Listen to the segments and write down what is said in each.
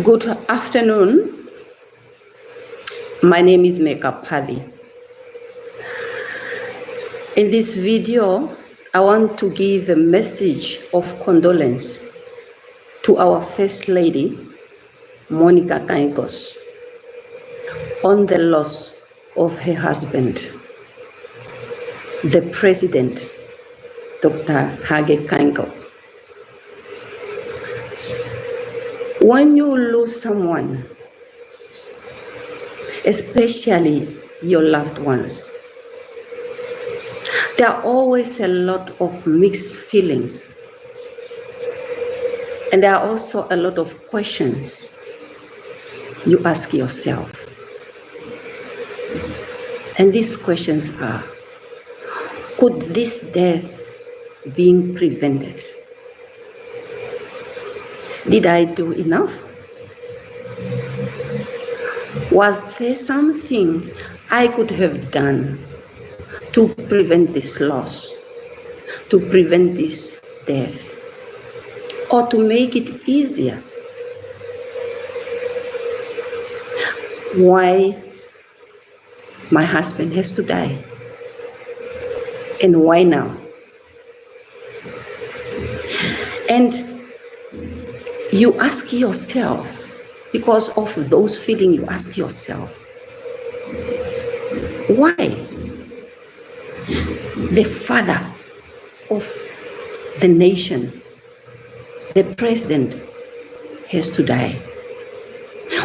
Good afternoon. My name is Meka Pali. In this video, I want to give a message of condolence to our First Lady, Monica Kaingos, on the loss of her husband, the President, Dr. Hage Kaingo. When you lose someone, especially your loved ones, there are always a lot of mixed feelings. And there are also a lot of questions you ask yourself. And these questions are, could this death be prevented? Did I do enough? Was there something I could have done to prevent this loss, to prevent this death, or to make it easier? Why my husband has to die? And why now? And you ask yourself, because of those feelings, you ask yourself, why the father of the nation, the president, has to die?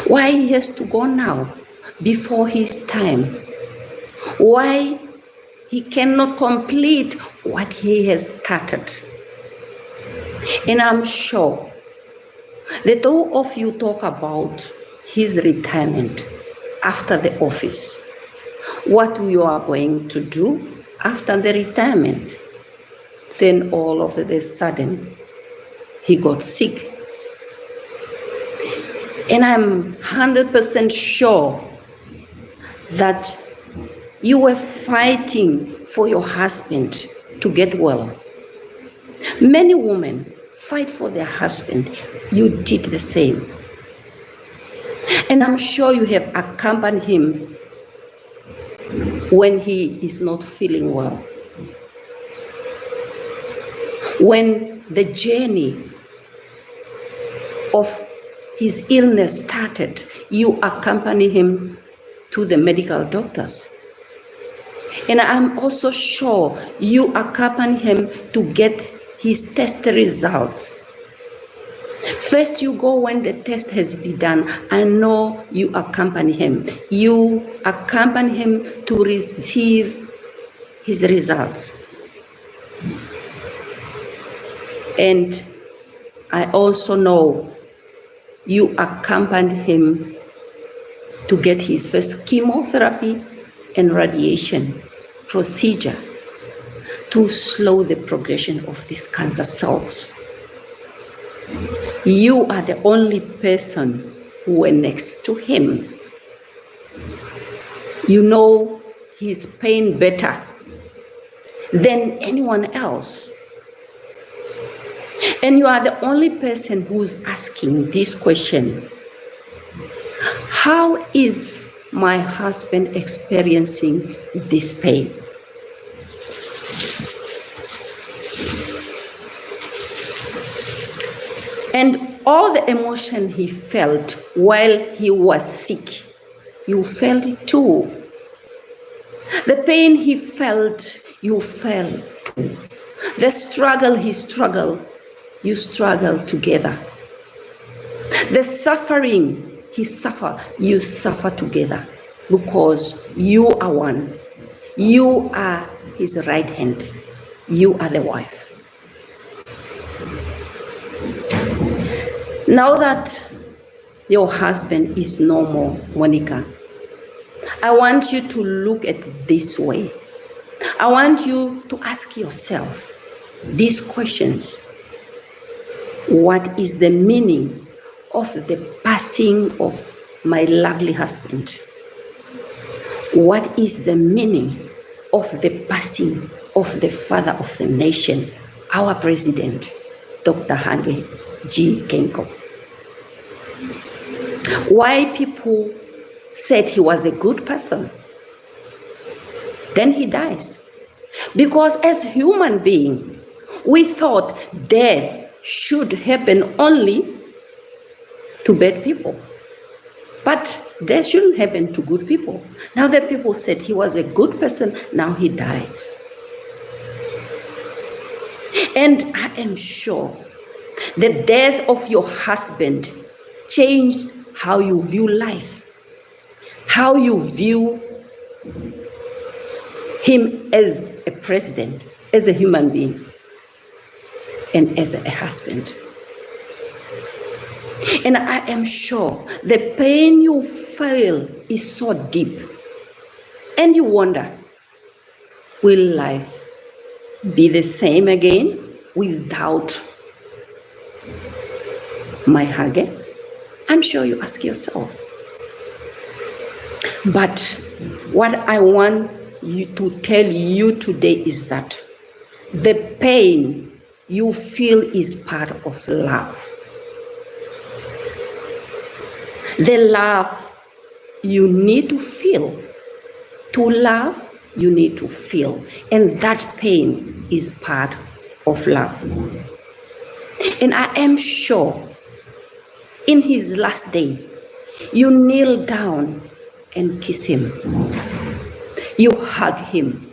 Why he has to go now, before his time? Why he cannot complete what he has started? And I'm sure that all of you talk about his retirement after the office, what you are going to do after the retirement. Then all of a sudden, he got sick. And I'm 100% sure that you were fighting for your husband to get well. Many women fight for their husband. You did the same. And I'm sure you have accompanied him when he is not feeling well. When the journey of his illness started, you accompanied him to the medical doctors. And I'm also sure you accompanied him to get his test results. First you go when the test has been done. I know you accompany him. You accompany him to receive his results. And I also know you accompanied him to get his first chemotherapy and radiation procedure to slow the progression of these cancer cells. You are the only person who were next to him. You know his pain better than anyone else. And you are the only person who's asking this question: how is my husband experiencing this pain? And all the emotion he felt while he was sick, you felt it too. The pain he felt, you felt too. The struggle he struggled, you struggled together. The suffering he suffered, you suffer together, because you are one. You are his right hand. You are the wife. Now that your husband is no more, Monica, I want you to look at it this way. I want you to ask yourself these questions. What is the meaning of the passing of my lovely husband? What is the meaning of the passing of the father of the nation, our president, Dr. Hage G. Kaingo? Why people said he was a good person. Then he dies. Because as human being, we thought death should happen only to bad people. But death shouldn't happen to good people. Now the people said he was a good person, now he died. And I am sure the death of your husband changed how you view life, how you view him as a president, as a human being, and as a husband. And I am sure the pain you feel is so deep. And you wonder, will life be the same again without my Hage? I'm sure you ask yourself. But what I want you to tell you today is that the pain you feel is part of love. The love you need to feel. To love, you need to feel. And that pain is part of love. And I am sure in his last day, you kneel down and kiss him. You hug him.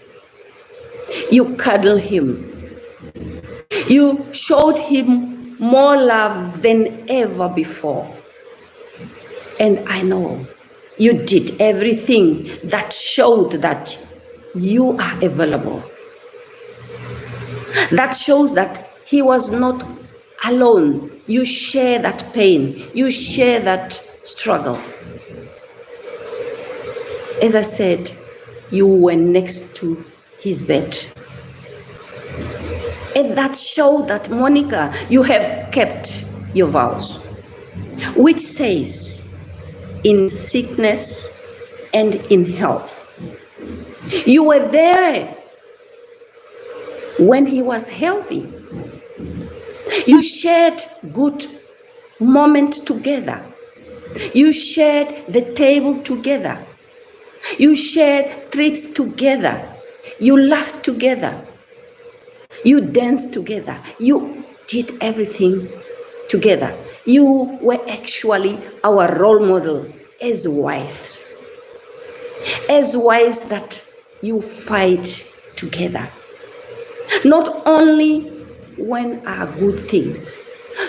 You cuddle him. You showed him more love than ever before. And I know you did everything that showed that you are available. That shows that he was not alone. You share that pain. You share that struggle. As I said, you were next to his bed. And that showed that, Monica, you have kept your vows, which says, in sickness and in health. You were there when he was healthy. You shared good moments together. You shared the table together. You shared trips together. You laughed together. You danced together. You did everything together. You were actually our role model as wives. As wives that you fight together. Not only when are good things.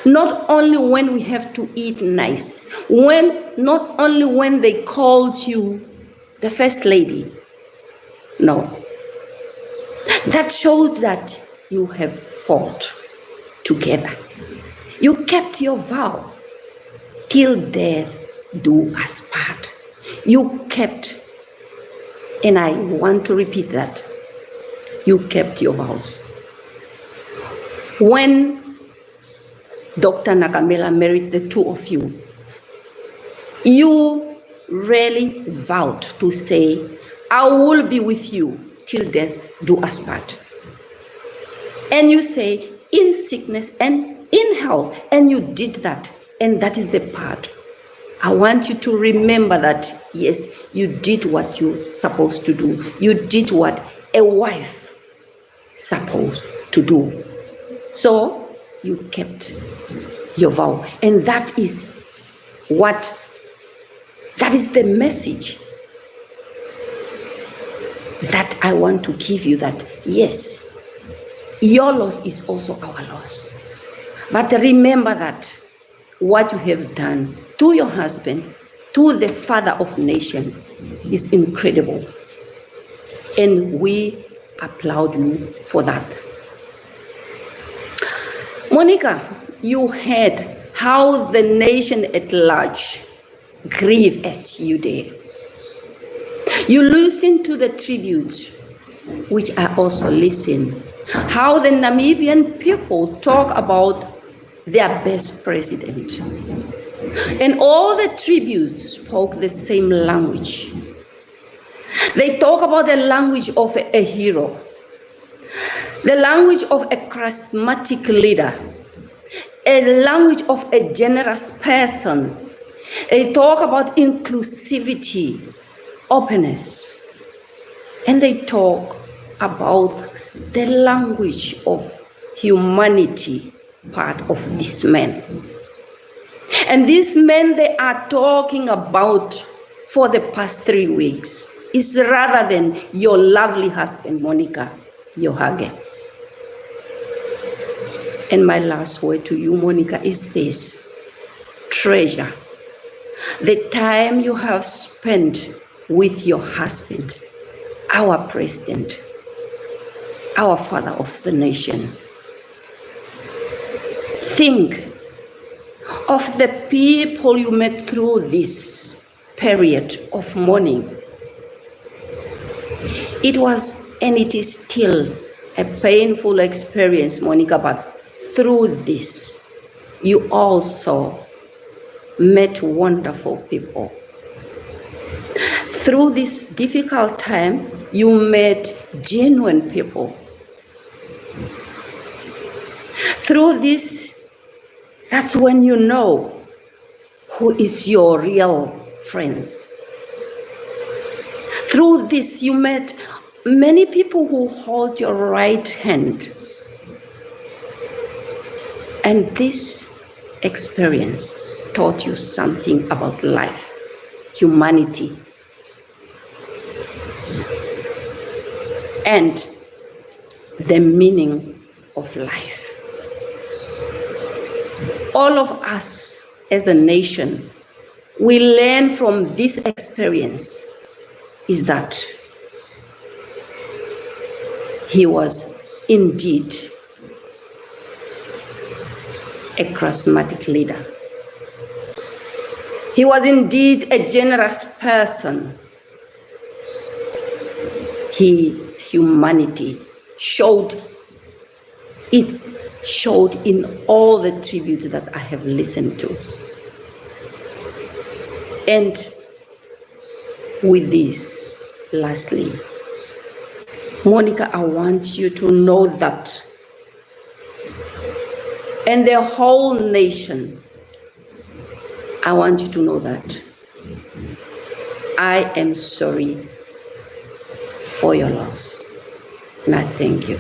Not only when we have to eat nice. Not only when they called you the first lady. No. That showed that you have fought together. You kept your vow till death do us part. You kept, and I want to repeat that, you kept your vows. When Dr. Nakamela married the two of you, you really vowed to say, I will be with you till death do us part. And you say, in sickness and in health, and you did that, and that is the part. I want you to remember that, yes, you did what you're supposed to do. You did what a wife supposed to do. So you kept your vow. And that is the message that I want to give you, that yes, your loss is also our loss. But remember that what you have done to your husband, to the father of nation, is incredible. And we applaud you for that. Monica, you heard how the nation at large grieve as you did. You listen to the tributes, which I also listen. How the Namibian people talk about their best president. And all the tributes spoke the same language. They talk about the language of a hero, the language of a charismatic leader, a language of a generous person, They talk about inclusivity, openness, and they talk about the language of humanity part of this man. And these men they are talking about for the past 3 weeks is rather than your lovely husband, Monica Johage. And my last word to you, Monica, is this: treasure the time you have spent with your husband, our president, our father of the nation. Think of the people you met through this period of mourning. It was and it is still a painful experience, Monica, but through this, you also met wonderful people. Through this difficult time, you met genuine people. Through this, that's when you know who is your real friends. Through this, you met many people who hold your right hand. And this experience taught you something about life, humanity, and the meaning of life. All of us as a nation, we learn from this experience is that he was indeed a charismatic leader. He was indeed a generous person. His humanity showed in all the tributes that I have listened to. And with this, lastly, Monica, I want you to know that, and the whole nation, I want you to know that I am sorry for your loss, and I thank you.